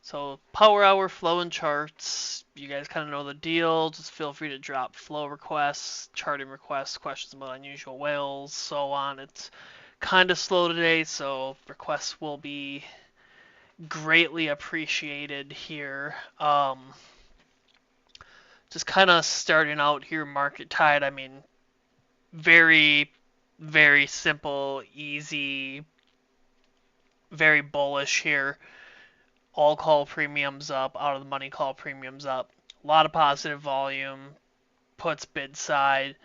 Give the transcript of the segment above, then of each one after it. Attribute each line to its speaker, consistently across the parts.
Speaker 1: So power hour flow and charts, you guys kind of know the deal. Just feel free to drop flow requests, charting requests, questions about unusual whales, so on. It's kind of slow today, so requests will be greatly appreciated here. Just kind of starting out here, market tide. I mean, very, very simple, easy, very bullish here. All call premiums up, out of the money call premiums up. A lot of positive volume, puts bid side.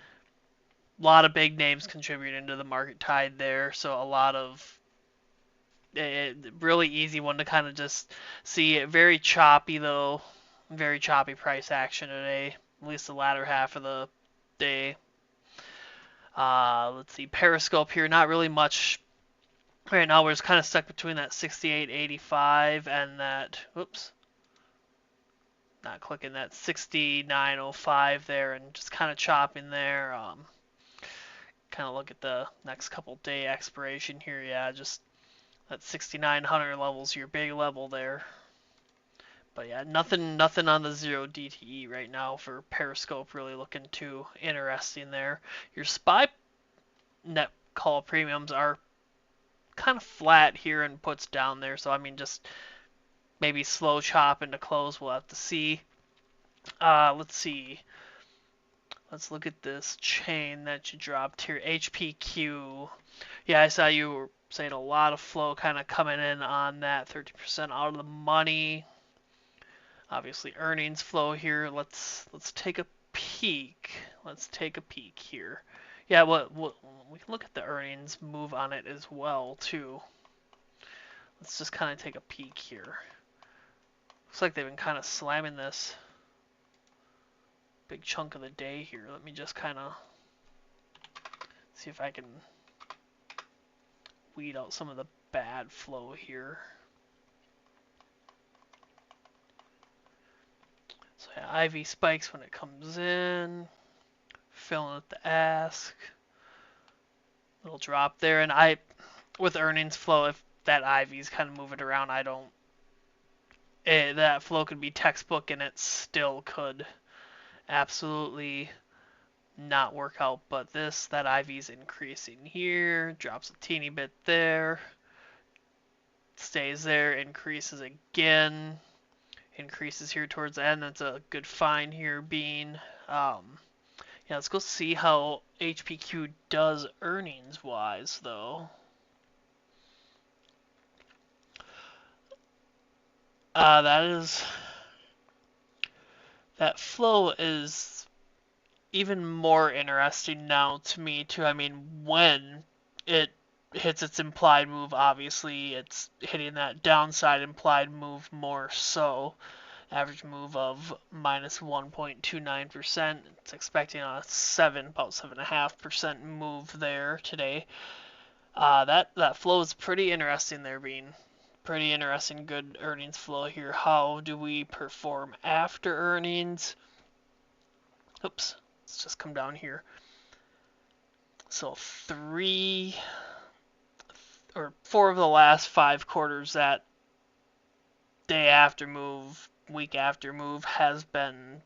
Speaker 1: A lot of big names contributing to the market tide there, so a lot of really easy one to kind of just see. Very choppy though, very choppy price action today, at least the latter half of the day. Let's see, Periscope here, not really much right now. We're just kind of stuck between that 68.85 and that, whoops, not clicking, that 69.05 there, and just kind of chopping there. Kind of look at the next couple day expiration here. Yeah, just that 6,900 level's your big level there. But yeah, nothing on the 0 DTE right now for Periscope, really looking too interesting there. Your SPY net call premiums are kind of flat here and puts down there, so I mean, just maybe slow chop into close, we'll have to see. Let's see. Let's look at this chain that you dropped here, HPQ. Yeah, I saw you were saying a lot of flow kind of coming in on that, 30% out of the money. Obviously earnings flow here. Let's take a peek. Let's take a peek here. Yeah, we can look at the earnings move on it as well too. Let's just kind of take a peek here. Looks like they've been kind of slamming this big chunk of the day here. Let me just kind of see if I can weed out some of the bad flow here. So yeah, IV spikes when it comes in, filling at the ask, little drop there, and with earnings flow, if that IV's kind of moving around, I don't, that flow could be textbook and it still could absolutely not work out, but that IV's increasing here, drops a teeny bit there, stays there, increases again, increases here towards the end. That's a good find here, Bean. Yeah, let's go see how HPQ does earnings wise though. That flow is even more interesting now to me too. I mean, when it hits its implied move, obviously it's hitting that downside implied move more so. Average move of minus 1.29%. It's expecting a about 7.5% move there today. That flow is pretty interesting there, Bean. Pretty interesting, good earnings flow here. How do we perform after earnings? Oops, let's just come down here. So 4 of the last 5 quarters, that day after move, week after move has been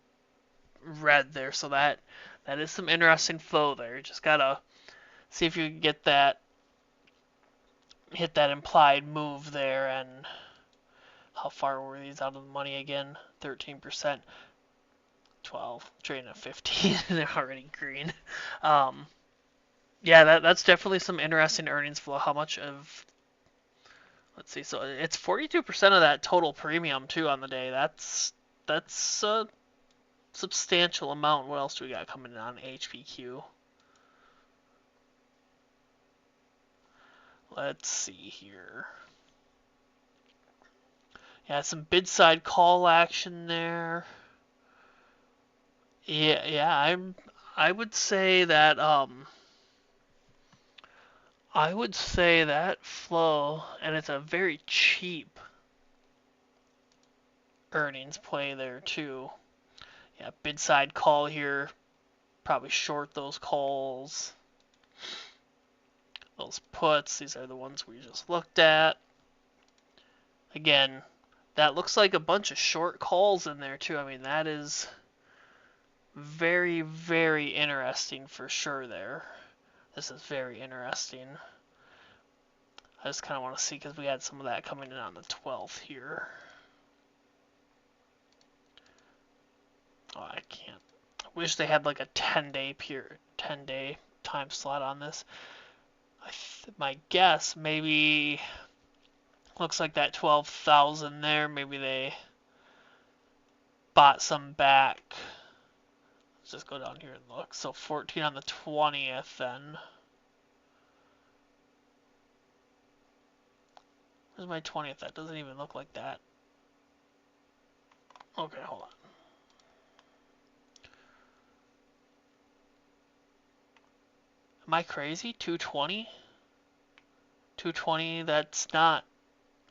Speaker 1: red there. So that is some interesting flow there. Just gotta see if you can get that, hit that implied move there. And how far were these out of the money again? 13%, 12, trading at 15. They're already green. Yeah, that's definitely some interesting earnings flow. How much of, let's see, so it's 42% of that total premium too on the day. That's a substantial amount. What else do we got coming in on HPQ? Let's see here. Yeah, some bid side call action there. Yeah, I would say that flow, and it's a very cheap earnings play there too. Yeah, bid side call here. Probably short those calls. Those puts, these are the ones we just looked at. Again, That looks like a bunch of short calls in there too. I mean, that is very, very interesting for sure there. This is very interesting. I just kind of want to see because we had some of that coming in on the 12th here. Oh, I can't. I wish they had like a 10-day period, 10-day time slot on this. My guess, maybe looks like that 12,000 there. Maybe they bought some back. Let's just go down here and look. So 14 on the 20th then. Where's my 20th? That doesn't even look like that. Okay, hold on. Am I crazy? 220? 220, that's not...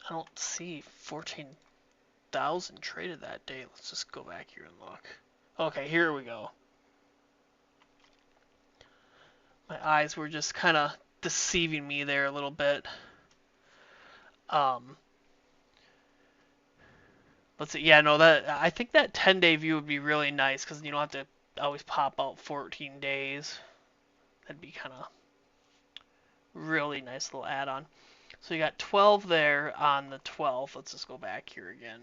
Speaker 1: I don't see 14,000 traded that day. Let's just go back here and look. Okay, here we go. My eyes were just kind of deceiving me there a little bit. Let's see. Yeah, no, that I think that 10-day view would be really nice because you don't have to always pop out 14 days. That'd be kind of really nice little add-on. So you got 12 there on the 12th. Let's just go back here again.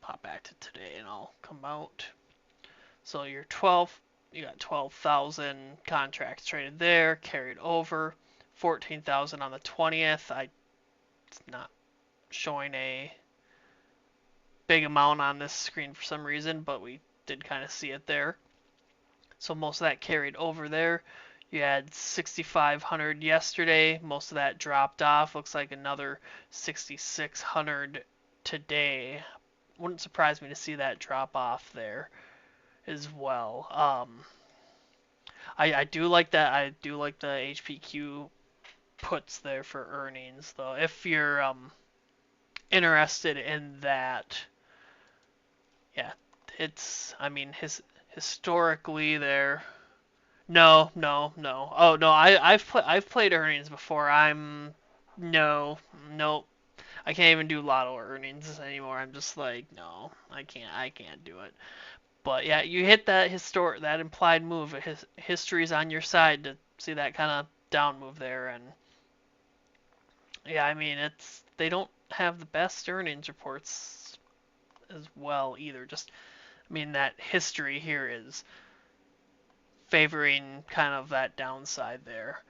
Speaker 1: Pop back to today and I'll come out. So your 12, you got 12,000 contracts traded there, carried over. 14,000 on the 20th. It's not showing a big amount on this screen for some reason, but we did kind of see it there. So most of that carried over there. You had 6,500 yesterday. Most of that dropped off. Looks like another 6,600 today. Wouldn't surprise me to see that drop off there as well. I do like that. I do like the HPQ puts there for earnings, though. If you're interested in that, yeah, I mean, historically there. No, no, no. Oh no, I've played earnings before. No, nope. I can't even do lotto earnings anymore. I'm just like, no, I can't do it. But yeah, you hit that implied move. History's on your side to see that kind of down move there, and yeah, I mean they don't have the best earnings reports as well either. Just I mean that history here is favoring kind of that downside there.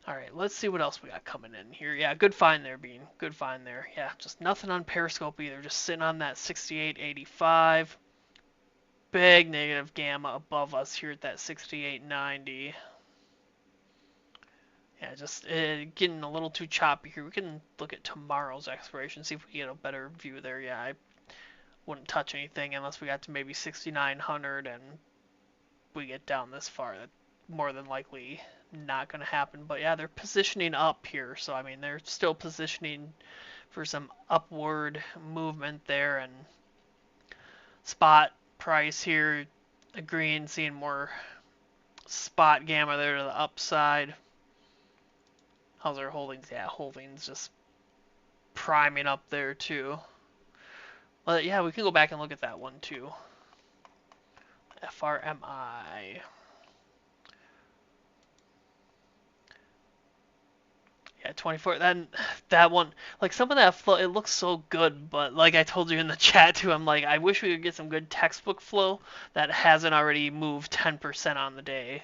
Speaker 1: All right, let's see what else we got coming in here. Yeah, good find there, Bean. Good find there. Yeah, just nothing on Periscope either. Just sitting on that 68.85. Big negative gamma above us here at that 68.90. Yeah, just getting a little too choppy here. We can look at tomorrow's expiration, see if we get a better view there. Yeah, I wouldn't touch anything unless we got to maybe 6,900 and we get down this far. That's more than likely not going to happen. But yeah, they're positioning up here. So, I mean, they're still positioning for some upward movement there. And spot price here, agreeing, seeing more spot gamma there to the upside. How's our holdings? Yeah, holdings just priming up there too. Well, yeah, we can go back and look at that one too. FRMI. Yeah, 24. Then that one, like some of that flow, it looks so good, but like I told you in the chat too, I'm like, I wish we could get some good textbook flow that hasn't already moved 10% on the day.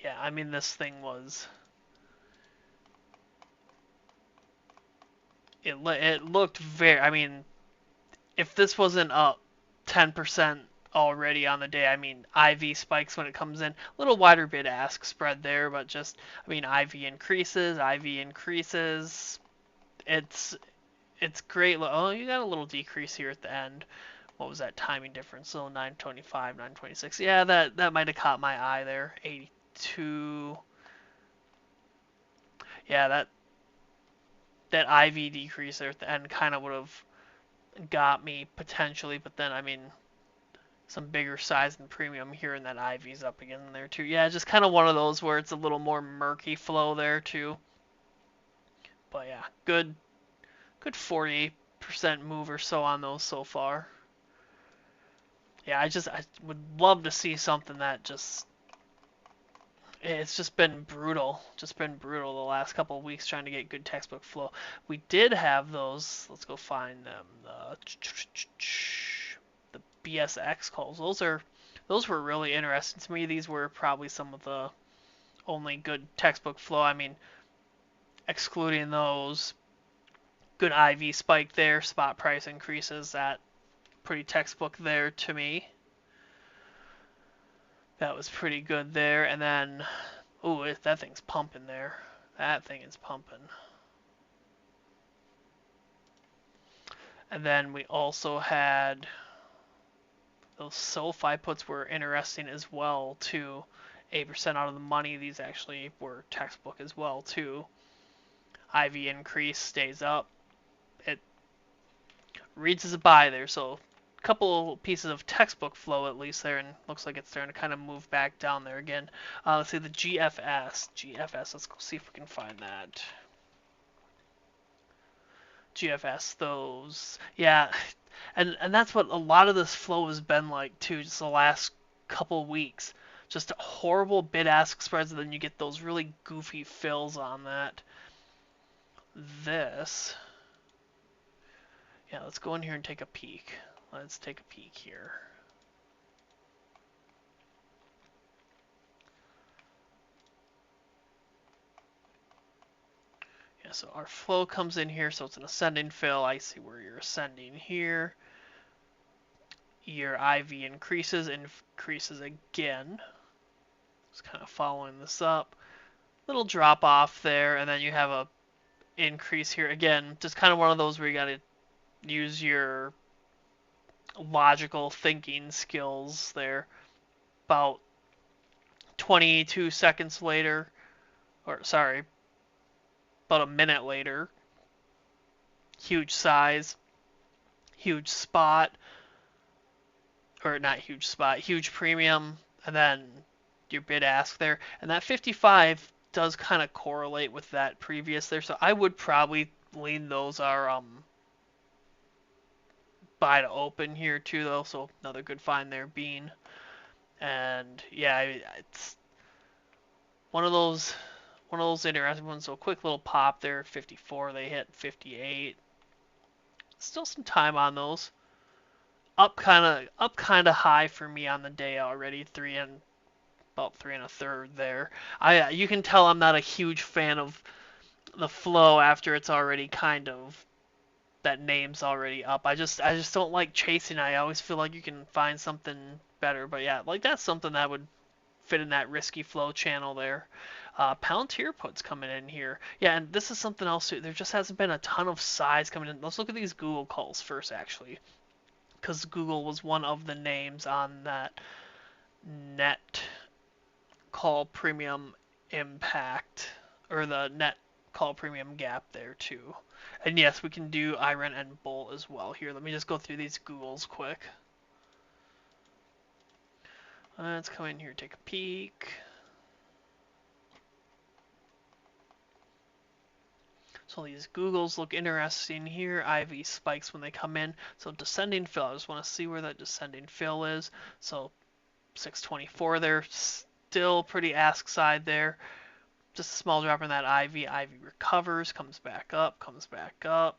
Speaker 1: Yeah, I mean this thing was. It looked very. I mean, if this wasn't up 10% already on the day, I mean, IV spikes when it comes in. A little wider bid ask spread there, but just, I mean, IV increases. It's great. Oh, you got a little decrease here at the end. What was that timing difference? So 925, 926. Yeah, that might have caught my eye there. 82. Yeah, that IV decrease there at the end kind of would have got me potentially, but then I mean some bigger size and premium here, and that IV's up again there too. Yeah, just kind of one of those where it's a little more murky flow there too. But yeah, good good 40% move or so on those so far. Yeah, I would love to see something that just it's just been brutal the last couple of weeks trying to get good textbook flow. We did have those. Let's go find them. The BSX calls. Those were really interesting to me. These were probably some of the only good textbook flow. I mean, excluding those, good IV spike there, spot price increases. That pretty textbook there to me. That was pretty good there. And then, ooh, that thing's pumping there. That thing is pumping. And then we also had those SoFi puts were interesting as well too. 8% out of the money. These actually were textbook as well too. IV increase stays up. It reads as a buy there, so a couple pieces of textbook flow at least there, and looks like it's starting to kind of move back down there again. Let's see the GFS. GFS. Let's go see if we can find that. GFS, those, yeah, and that's what a lot of this flow has been like too, just the last couple weeks. Just horrible bid-ask spreads, and then you get those really goofy fills on that. This, yeah, let's go in here and take a peek. Let's take a peek here. Yeah, so our flow comes in here, so it's an ascending fill. I see where you're ascending here. Your IV increases again. Just kind of following this up. Little drop off there, and then you have a increase here. Again, just kind of one of those where you got to use your logical thinking skills there. About 22 seconds later, or sorry, about a minute later, huge size, huge spot, or not huge spot, huge premium, and then your bid ask there. And that 55 does kind of correlate with that previous there, so I would probably lean those are buy to open here too though, so another good find there, Bean. And yeah, it's one of those interesting ones. So quick little pop there, 54. They hit 58. Still some time on those. Up kind of high for me on the day already. About 3 1/3 there. You can tell I'm not a huge fan of the flow after it's already kind of that name's already up. I just don't like chasing. I always feel like you can find something better. But yeah, like that's something that would fit in that risky flow channel there. Palantir puts coming in here. Yeah, and this is something else too. There just hasn't been a ton of size coming in. Let's look at these Google calls first, actually, because Google was one of the names on that net call premium impact, or the net call premium gap there too. And yes, we can do IREN and Bull as well here. Let me just go through these Googles quick. Let's come in here, take a peek. So these Googles look interesting here. IV spikes when they come in. So descending fill, I just want to see where that descending fill is. So 624 there, still pretty ask side there. Just a small drop in that IV. IV recovers, comes back up, comes back up.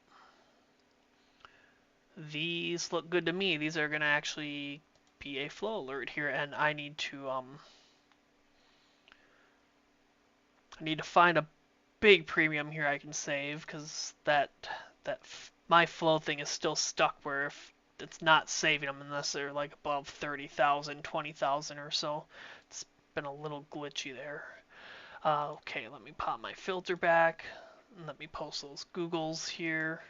Speaker 1: These look good to me. These are going to actually be a flow alert here, and I need to find a big premium here I can save, because that my flow thing is still stuck where if it's not saving them unless they're like above 30,000, 20,000 or so. It's been a little glitchy there. Okay, let me pop my filter back. And let me post those Googles here.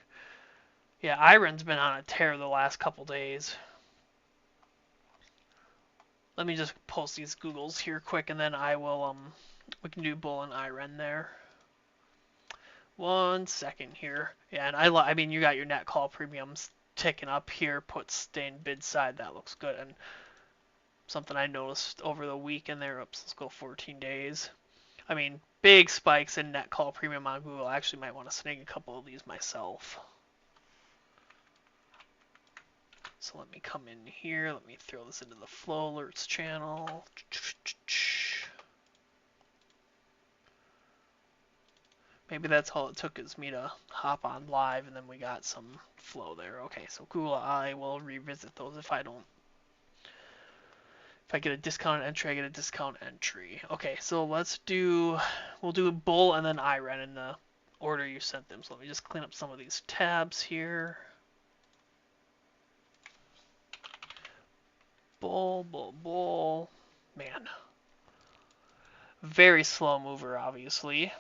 Speaker 1: Yeah, IREN's been on a tear the last couple days. Let me just post these Googles here quick, and then I will we can do Bull and IREN there. 1 second here. Yeah, and I mean, you got your net call premiums ticking up here. Put staying bid side. That looks good. And something I noticed over the weekend there. Oops, let's go 14 days. I mean, big spikes in net call premium on Google. I actually might want to snag a couple of these myself. So let me come in here. Let me throw this into the flow alerts channel. Maybe that's all it took is me to hop on live and then we got some flow there. Okay, so cool. I will revisit those if I get a discounted entry, I get a discount entry. Okay, so we'll do bull and then IREN in the order you sent them. So let me just clean up some of these tabs here. Bull, bull, bull. Man. Very slow mover, obviously.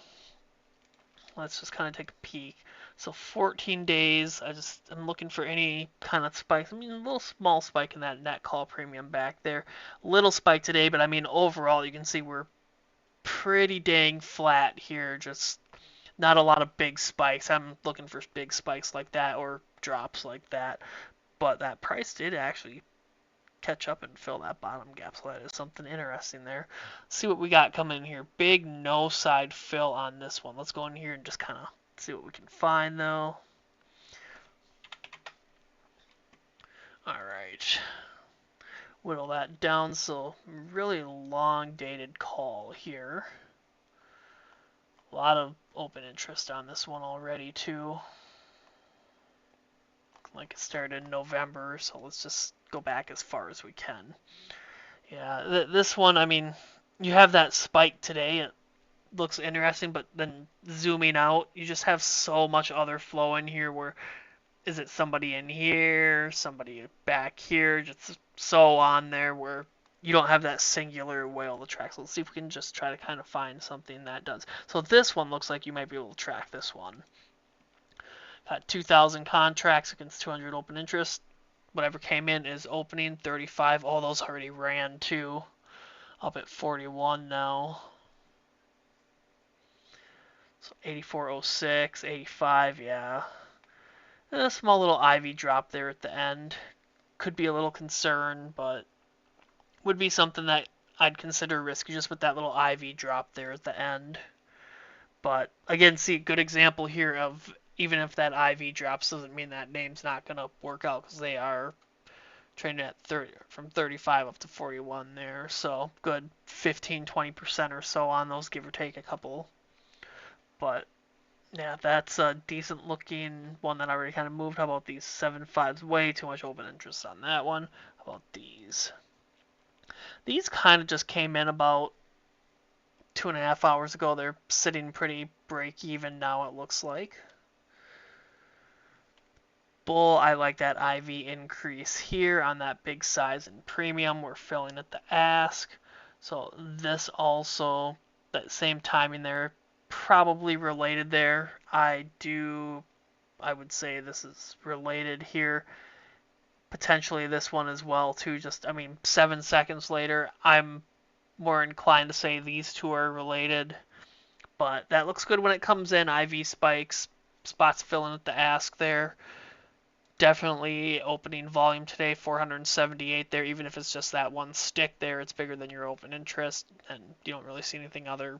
Speaker 1: Let's just kind of take a peek. So 14 days. I'm looking for any kind of spikes. I mean, a little small spike in that net call premium back there. Little spike today, but I mean, overall, you can see we're pretty dang flat here. Just not a lot of big spikes. I'm looking for big spikes like that or drops like that. But that price did actually catch up and fill that bottom gap, so that is something interesting there. Let's see what we got coming in here. Big no side fill on this one. Let's go in here and just kind of see what we can find though. All right, whittle that down. So really long dated call here. A lot of open interest on this one already too. Like it started in November, so let's just go back as far as we can. Yeah, this one, I mean, you have that spike today. It looks interesting, but then zooming out, you just have so much other flow in here where is it somebody in here, somebody back here, just so on there where you don't have that singular whale to track. So let's see if we can just try to kind of find something that does. So this one looks like you might be able to track this one. Got 2,000 contracts against 200 open interest. Whatever came in is opening 35. All those already ran too. Up at 41 now. So 84.06, 85, yeah. And a small little IV drop there at the end. Could be a little concern, but would be something that I'd consider risky just with that little IV drop there at the end. But again, see, good example here of even if that IV drops doesn't mean that name's not going to work out because they are trading at 30 from 35 up to 41 there. So good 15-20% or so on those, give or take a couple. But yeah, that's a decent looking one that I already kind of moved. How about these 7.5s? Way too much open interest on that one. How about these? These kind of just came in about 2.5 hours ago. They're sitting pretty break even now, it looks like. Bull, I like that IV increase here on that big size and premium. We're filling at the ask. So this also, that same timing there, probably related there. I would say this is related here. Potentially this one as well too. Just, I mean, 7 seconds later, I'm more inclined to say these two are related. But that looks good when it comes in. IV spikes, spots filling at the ask there. Definitely opening volume today, 478 there. Even if it's just that one stick there, it's bigger than your open interest, and you don't really see anything other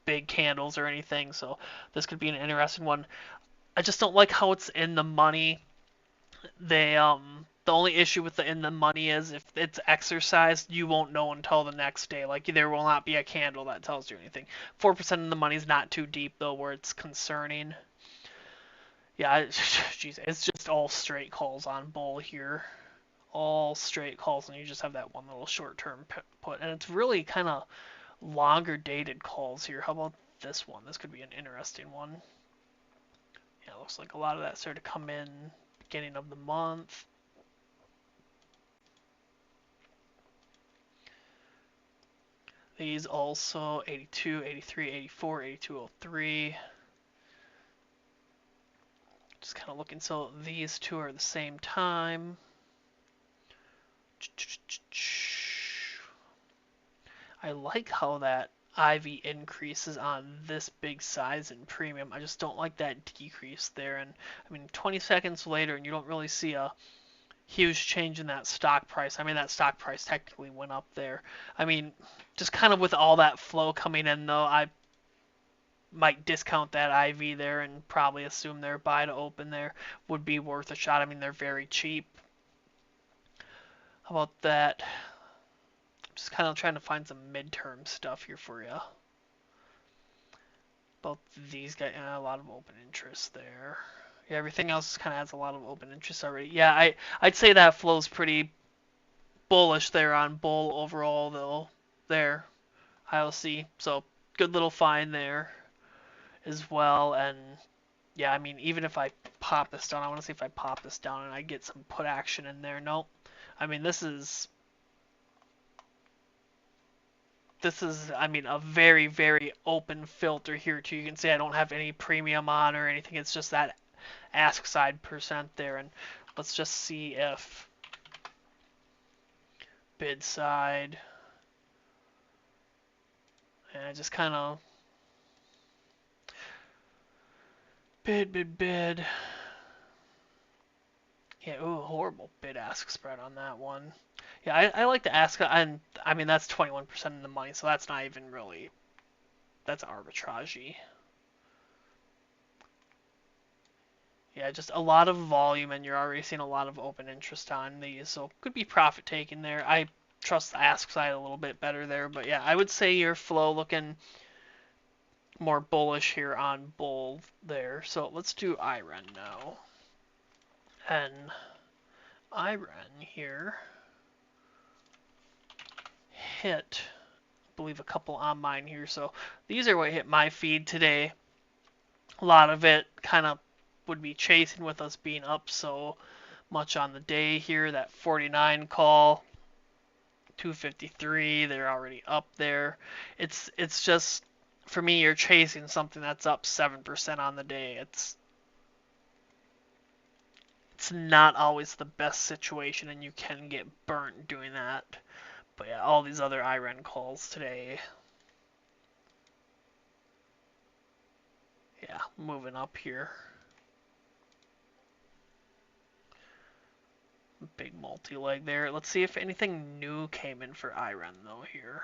Speaker 1: big candles or anything. So this could be an interesting one. I just don't like how it's in the money. The only issue with the in the money is if it's exercised, you won't know until the next day. Like there will not be a candle that tells you anything. 4% of the money is not too deep though, where it's concerning. Yeah, geez, it's just all straight calls on bull here. All straight calls, and you just have that one little short-term put. And it's really kind of longer dated calls here. How about this one? This could be an interesting one. Yeah, it looks like a lot of that started to come in beginning of the month. These also 82, 83, 84, 8203. Just kind of looking, so these two are the same time. I like how that IV increases on this big size and premium. I just don't like that decrease there. And I mean, 20 seconds later, and you don't really see a huge change in that stock price. I mean, that stock price technically went up there. I mean, just kind of with all that flow coming in, though, might discount that IV there and probably assume their buy to open there would be worth a shot. I mean, they're very cheap. How about that? Just kind of trying to find some midterm stuff here for you. Both these guys, a lot of open interest there. Yeah, everything else kind of has a lot of open interest already. Yeah, I'd say that flow's pretty bullish there on bull overall though. There, IOC. So good little find there as well. And yeah, I mean, even if I pop this down, I want to see if I pop this down and I get some put action in there. Nope. I mean, this is, I mean, a very, very open filter here too. You can see I don't have any premium on or anything. It's just that ask side percent there. And let's just see if bid side, and I just kind of bid. Yeah, ooh, horrible bid-ask spread on that one. Yeah, I like to ask, and I mean that's 21% in the money, so that's not even really, that's arbitragey. Yeah, just a lot of volume, and you're already seeing a lot of open interest on these, so could be profit taking there. I trust the ask side a little bit better there, but yeah, I would say your flow looking more bullish here on bull there. So let's do IREN now. And IREN here hit, I believe, a couple on mine here. So these are what hit my feed today. A lot of it kind of would be chasing with us being up so much on the day here. That 49 call, 253, they're already up there. It's just, for me, you're chasing something that's up 7% on the day. It's not always the best situation, and you can get burnt doing that. But yeah, all these other IREN calls today. Yeah, moving up here. Big multi-leg there. Let's see if anything new came in for IREN though here.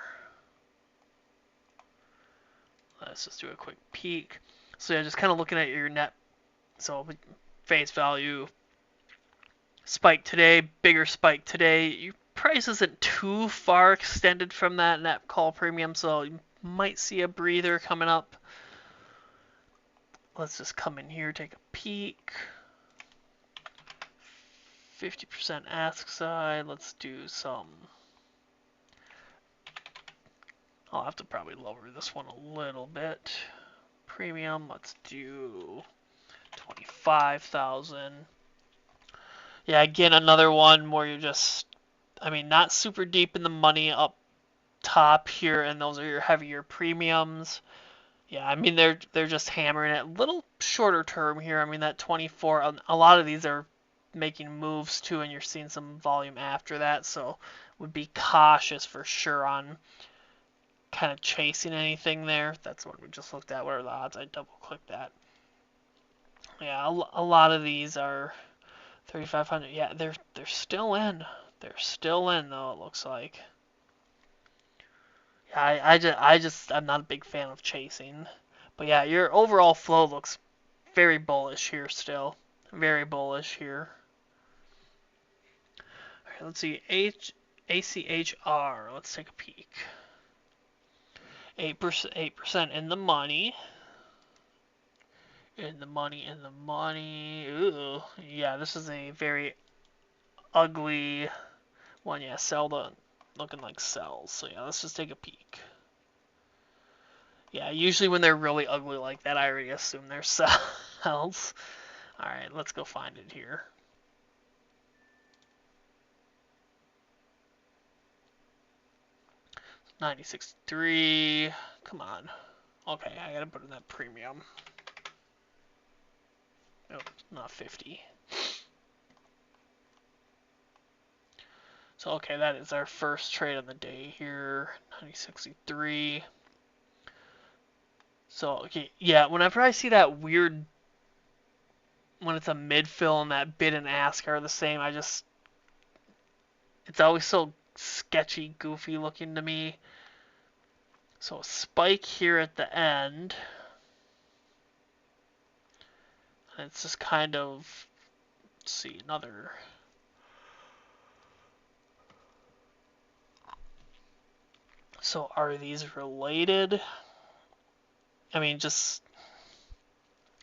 Speaker 1: Let's just do a quick peek. So yeah, just kind of looking at your net. So face value spike today, bigger spike today. Your price isn't too far extended from that net call premium, so you might see a breather coming up. Let's just come in here, take a peek. 50% ask side. Let's do some. I'll have to probably lower this one a little bit. Premium, let's do 25,000. Yeah, again, another one where you're just, I mean, not super deep in the money up top here, and those are your heavier premiums. Yeah, I mean, they're just hammering it. Little shorter term here. I mean, that 24, a lot of these are making moves too, and you're seeing some volume after that, so would be cautious for sure on kind of chasing anything there. That's what we just looked at. What are the odds? I double clicked that. Yeah, a lot of these are 3,500. Yeah, they're still in. They're still in though. It looks like. Yeah, I'm not a big fan of chasing. But yeah, your overall flow looks very bullish here still. Very bullish here. All right, let's see. ACHR. Let's take a peek. 8% in the money. In the money. Ooh, yeah, this is a very ugly one. Yeah, looking like sells. So yeah, let's just take a peek. Yeah, usually when they're really ugly like that, I already assume they're sells. All right, let's go find it here. $96.3. Come on. Okay, I gotta put in that premium. Oh, not 50. So okay, that is our first trade of the day here. 90.63. So okay, yeah. Whenever I see that weird, when it's a mid-fill and that bid and ask are the same, it's always so sketchy, goofy looking to me. So a spike here at the end. It's just kind of, let's see, another. So are these related? I mean, just,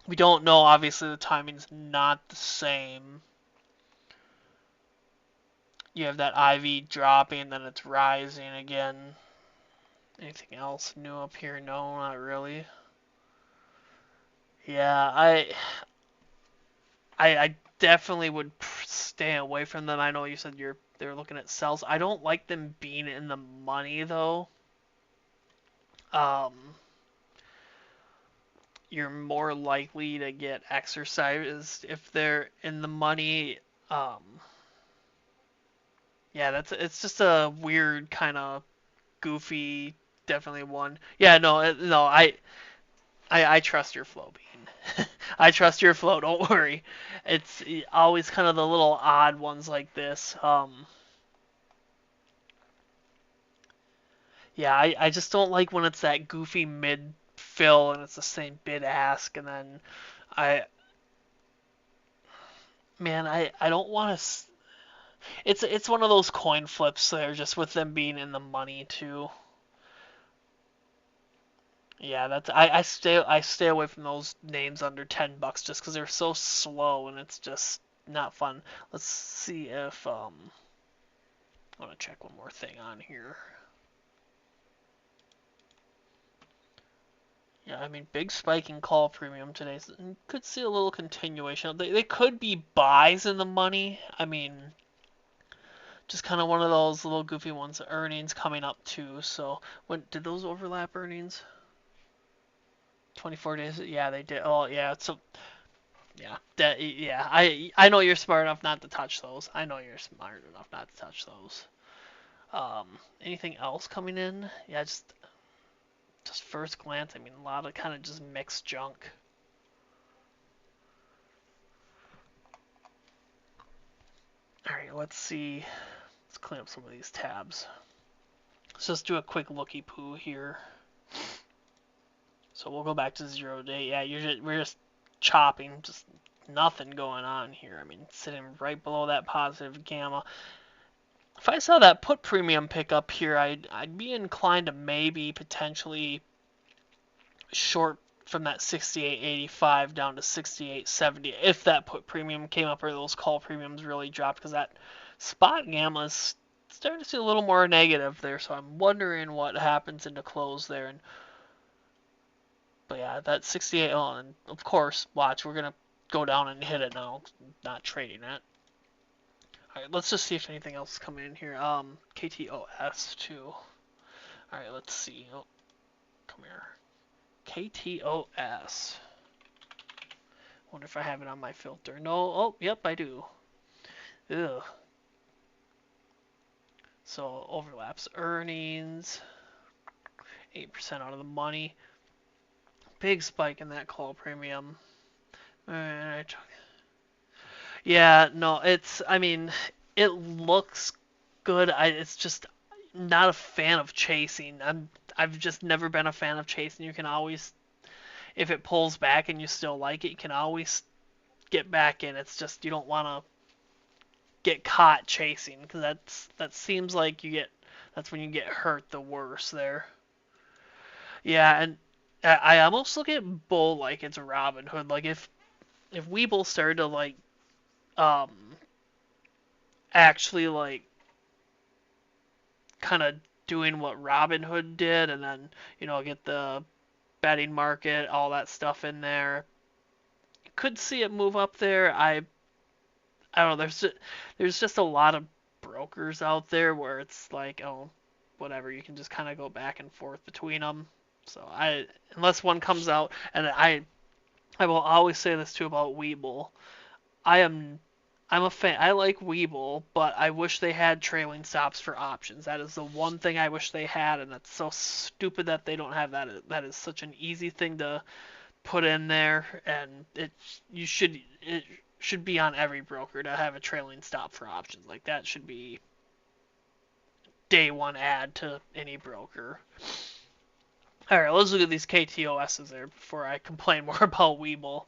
Speaker 1: we don't know. Obviously, the timing's not the same. You have that IV dropping, then it's rising again. Anything else new up here? No, not really. Yeah, I definitely would stay away from them. I know you said they're looking at sells. I don't like them being in the money though. Um, you're more likely to get exercised if they're in the money. Um, yeah, it's just a weird kind of goofy, definitely one. Yeah, no, I trust your flow, Bean. I trust your flow. Don't worry. It's always kind of the little odd ones like this. Yeah, I just don't like when it's that goofy mid fill and it's the same bid ask, and then I man I don't want to. It's one of those coin flips there, just with them being in the money too. Yeah, that's I stay away from those names under $10 just because they're so slow and it's just not fun. Let's see if I want to check one more thing on here. Yeah, I mean, big spike in call premium today. So you could see a little continuation. They could be buys in the money. I mean, just kind of one of those little goofy ones. Earnings coming up too. So when did those overlap earnings? 24 days. Yeah, they did. Oh yeah. So yeah, yeah. I know you're smart enough not to touch those. I know you're smart enough not to touch those. Anything else coming in? Yeah, just first glance. I mean, a lot of kind of just mixed junk. All right, let's see. Let's clean up some of these tabs. Let's just do a quick looky poo here. So we'll go back to 0 day. Yeah, we're just chopping, just nothing going on here. I mean, sitting right below that positive gamma. If I saw that put premium pick up here, I'd be inclined to maybe potentially short from that 68.85 down to 68.70 if that put premium came up or those call premiums really dropped, because that spot gamma is starting to see a little more negative there. So I'm wondering what happens into close there. But yeah, that 68 on, and of course, watch, we're gonna go down and hit it now. Not trading it. All right, let's just see if anything else is coming in here. KTOS too. All right, let's see. Oh, come here. KTOS. Wonder if I have it on my filter. No. Oh, yep, I do. Ugh. So overlaps earnings. 8% out of the money. Big spike in that call premium. Alright. Yeah, no, I mean, it looks good. It's just not a fan of chasing. I've just never been a fan of chasing. You can always, if it pulls back and you still like it, you can always get back in. It's just you don't want to get caught chasing, because that seems like that's when you get hurt the worst there. Yeah, and I almost look at Bull like it's Robin Hood. Like if Weeble started to like um actually like kind of doing what Robin Hood did, and then get the betting market, all that stuff in there, could see it move up there. I don't know. There's just a lot of brokers out there where it's like, oh, whatever. You can just kind of go back and forth between them. So unless one comes out, and I will always say this too about Weeble. I am I'm a fan. I like Weeble, but I wish they had trailing stops for options. That is the one thing I wish they had, and that's so stupid that they don't have that. That is such an easy thing to put in there, and it should be on every broker to have a trailing stop for options. Like that should be day one add to any broker. All right, let's look at these KTOSs there before I complain more about Weeble.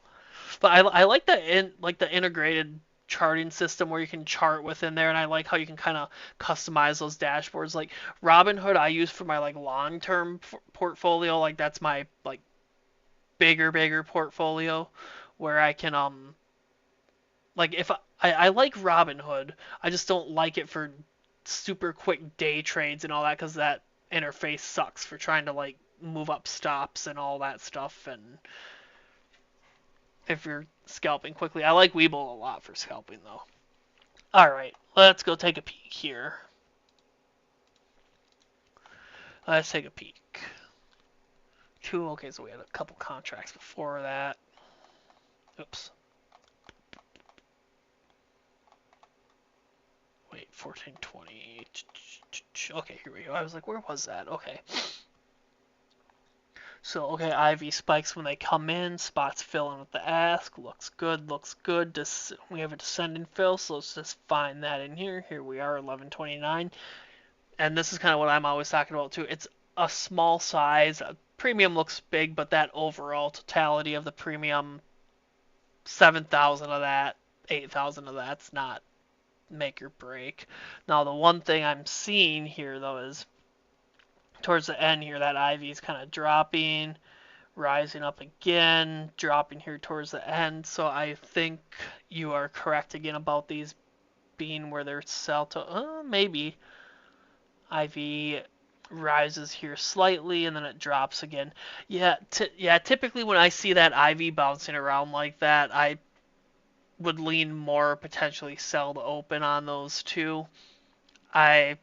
Speaker 1: But I like the integrated charting system where you can chart within there, and I like how you can kind of customize those dashboards. Like Robinhood, I use for my like long-term portfolio. Like that's my like bigger portfolio where I can like if I like Robinhood, I just don't like it for super quick day trades and all that because that interface sucks for trying to like move up stops and all that stuff. And if you're scalping quickly, I like Webull a lot for scalping though. All right, let's go take a peek here. Let's take a peek. Okay, so we had a couple contracts before that. Oops. Wait, 1420. Okay, here we go. I was like, where was that? Okay. So, okay, IV spikes when they come in. Spots fill in with the ask. Looks good, looks good. We have a descending fill, so let's just find that in here. Here we are, 1129. And this is kind of what I'm always talking about, too. It's a small size. Premium looks big, but that overall totality of the premium, 7,000 of that, 8,000 of that's not make or break. Now, the one thing I'm seeing here, though, is towards the end here, that IV is kind of dropping, rising up again, dropping here towards the end. So I think you are correct again about these being where they're sell to. Maybe IV rises here slightly and then it drops again. Yeah, typically when I see that IV bouncing around like that, I would lean more potentially sell to open on those two. I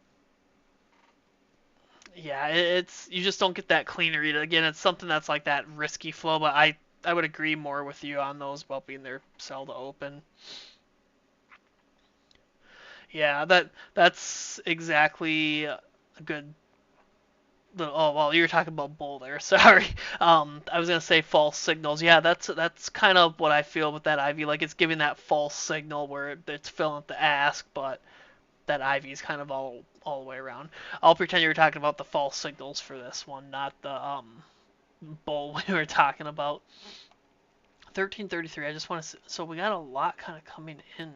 Speaker 1: Yeah, it's you just don't get that clean read. Again, it's something that's like that risky flow, but I would agree more with you on those about being their sell to open. Yeah, that's exactly a good. Oh well, you were talking about bull there. Sorry. I was gonna say false signals. Yeah, that's kind of what I feel with that IV. Like it's giving that false signal where it's filling up the ask, but that IV is kind of all the way around. I'll pretend you were talking about the false signals for this one, not the bull we were talking about. 1333. I just want to. So we got a lot kind of coming in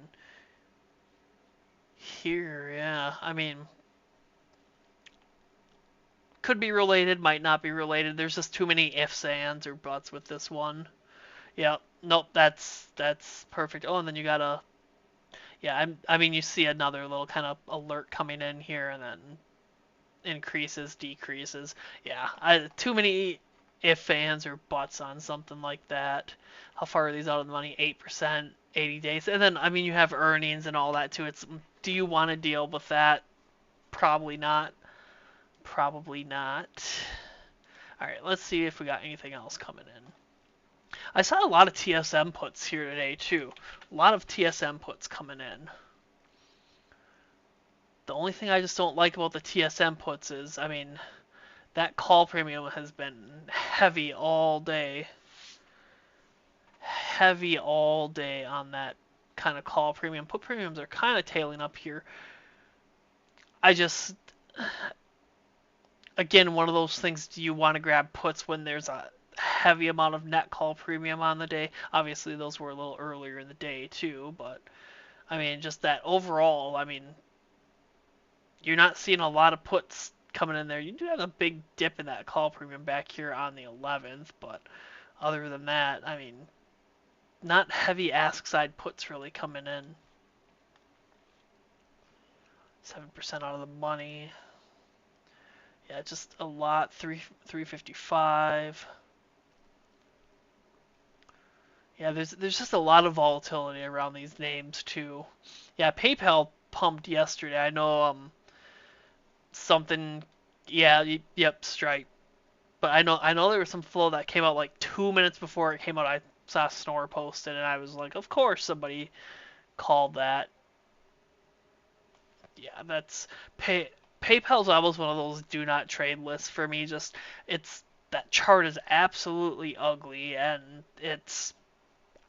Speaker 1: here. Yeah, I mean, could be related, might not be related. There's just too many ifs, ands, or buts with this one. Yeah. Nope. That's perfect. Oh, and then you got a. Yeah. I mean, you see another little kind of alert coming in here, and then increases, decreases. Yeah. Too many if fans or buts on something like that. How far are these out of the money? 8%, 80 days. And then, I mean, you have earnings and all that too. Do you want to deal with that? Probably not. Probably not. All right, let's see if we got anything else coming in. I saw a lot of TSM puts here today too. A lot of TSM puts coming in. The only thing I just don't like about the TSM puts is, I mean, that call premium has been heavy all day. Heavy all day on that kind of call premium. Put premiums are kind of tailing up here. I just, again, one of those things, do you want to grab puts when there's a heavy amount of net call premium on the day? Obviously, those were a little earlier in the day, too, but, I mean, just that overall, I mean, you're not seeing a lot of puts coming in there. You do have a big dip in that call premium back here on the 11th, but other than that, I mean, not heavy ask side puts really coming in. 7% out of the money. Yeah, just a lot. 355. Yeah, there's just a lot of volatility around these names too. Yeah, PayPal pumped yesterday. I know something. Yeah, yep, Stripe. But I know there was some flow that came out like 2 minutes before it came out. I saw Snore posted, and I was like, of course somebody called that. Yeah, that's PayPal's almost one of those do not trade lists for me. Just it's that chart is absolutely ugly, and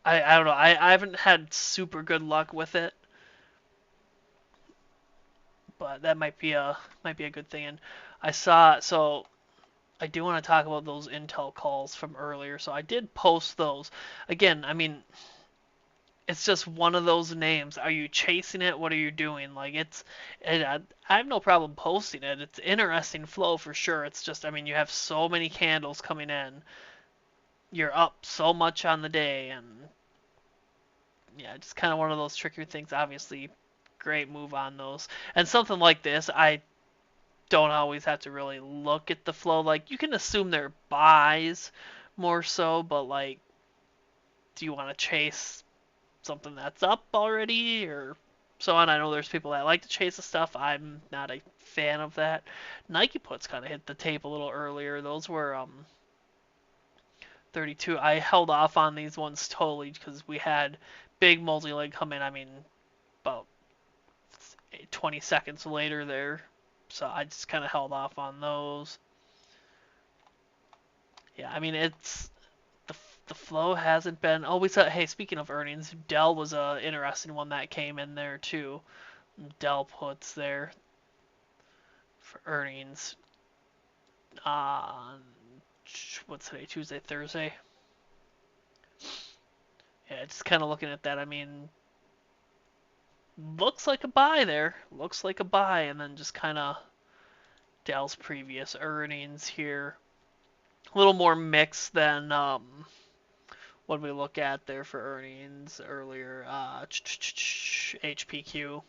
Speaker 1: I don't know. I haven't had super good luck with it, but that might be a good thing. And I saw so I do want to talk about those Intel calls from earlier. So I did post those. Again, I mean, it's just one of those names. Are you chasing it? What are you doing? Like I have no problem posting it. It's interesting flow for sure. It's just, I mean, you have so many candles coming in. You're up so much on the day, and yeah, just kind of one of those trickier things. Obviously, great move on those. And something like this, I don't always have to really look at the flow. Like, you can assume they're buys more so, but like, do you want to chase something that's up already or so on? I know there's people that like to chase the stuff. I'm not a fan of that. Nike puts kind of hit the tape a little earlier. Those were 32. I held off on these ones totally because we had big multi-leg come in. I mean, about 20 seconds later there. So I just kind of held off on those. Yeah, I mean, the flow hasn't been. Oh, we saw. Hey, speaking of earnings, Dell was a interesting one that came in there too. Dell puts there for earnings on what's today? Tuesday, Thursday. Yeah, just kind of looking at that. I mean, looks like a buy there. Looks like a buy, and then just kind of Dell's previous earnings here. A little more mixed than what did we look at there for earnings earlier? HPQ.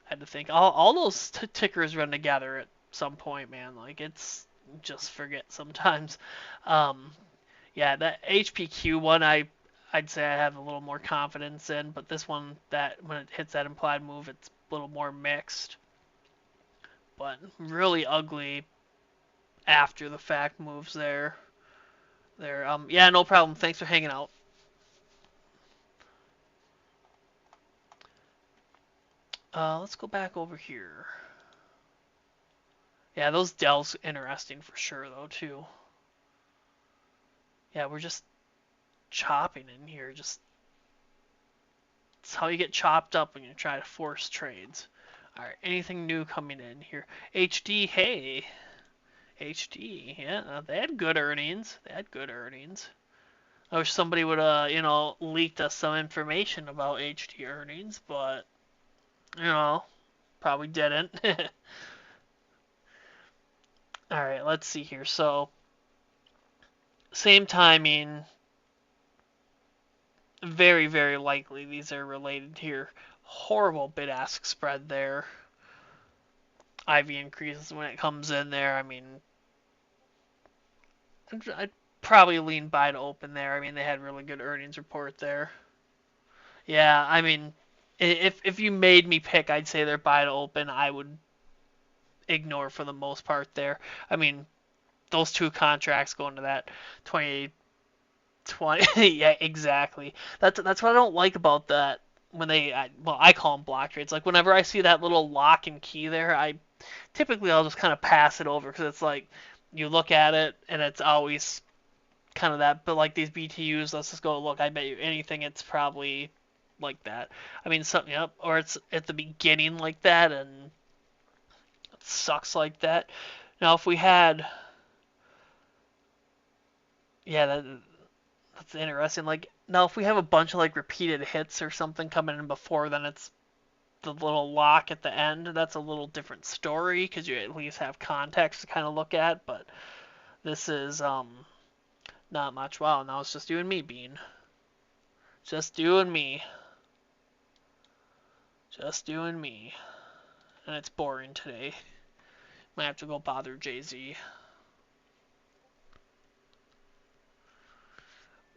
Speaker 1: Had to think. All those tickers run together at some point, man. Like, it's just forget sometimes. Um, yeah, that HPQ one, I'd say I have a little more confidence in, but this one, that when it hits that implied move, it's a little more mixed. But really ugly after the fact moves there. Yeah, no problem. Thanks for hanging out. Let's go back over here. Yeah, those Dells interesting for sure though too. Yeah, we're just chopping in here. Just it's how you get chopped up when you try to force trades. All right, anything new coming in here? HD, hey, HD, yeah, they had good earnings. They had good earnings. I wish somebody would leaked us some information about HD earnings, but you know, probably didn't. All right, let's see here. So, same timing, very, very likely these are related here. Horrible bid-ask spread there. IV increases when it comes in there. I mean, I'd probably lean buy to open there. I mean, they had really good earnings report there. Yeah, I mean, if you made me pick, I'd say they're buy to open. I would ignore for the most part there. I mean, those two contracts going to that 28 20. Yeah, exactly. That's what I don't like about that when I call them block trades. Like whenever I see that little lock and key there, I'll just kind of pass it over because it's like you look at it and it's always kind of that. But like these BTUs, let's just go look. I bet you anything it's probably like that. I mean something up or it's at the beginning like that and it sucks like that. Now if we had yeah, that's interesting. Like now, if we have a bunch of like repeated hits or something coming in before, then it's the little lock at the end. That's a little different story because you at least have context to kind of look at. But this is not much. Wow, now it's just you and me, Bean. Just you and me. Just you and me. And it's boring today. Might have to go bother Jay-Z.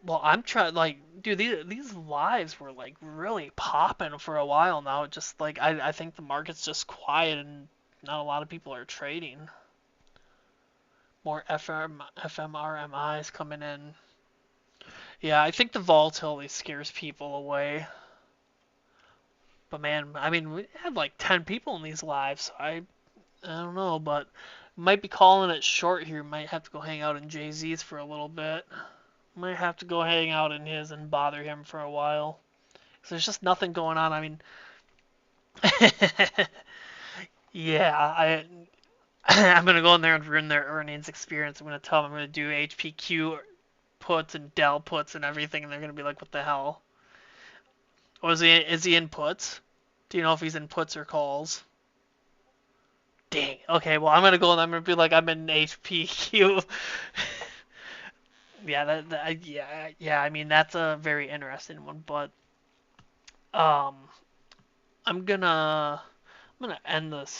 Speaker 1: Well, I'm trying like, dude, these lives were like really popping for a while now. Just like I think the market's just quiet and not a lot of people are trading. More FMRMIs coming in. Yeah, I think the volatility scares people away. But man, I mean, we had like 10 people in these lives. So I don't know, but might be calling it short here. Might have to go hang out in Jay-Z's for a little bit. Might have to go hang out in his and bother him for a while. 'Cause there's just nothing going on. I mean, yeah, I'm gonna go in there and ruin their earnings experience. I'm gonna tell them I'm gonna do HPQ puts and Dell puts and everything, and they're gonna be like, "What the hell?" Or is he in puts? Do you know if he's in puts or calls? Dang. Okay, well I'm gonna go and I'm gonna be like, I'm in HPQ. Yeah, yeah. I mean that's a very interesting one, but um, I'm gonna end this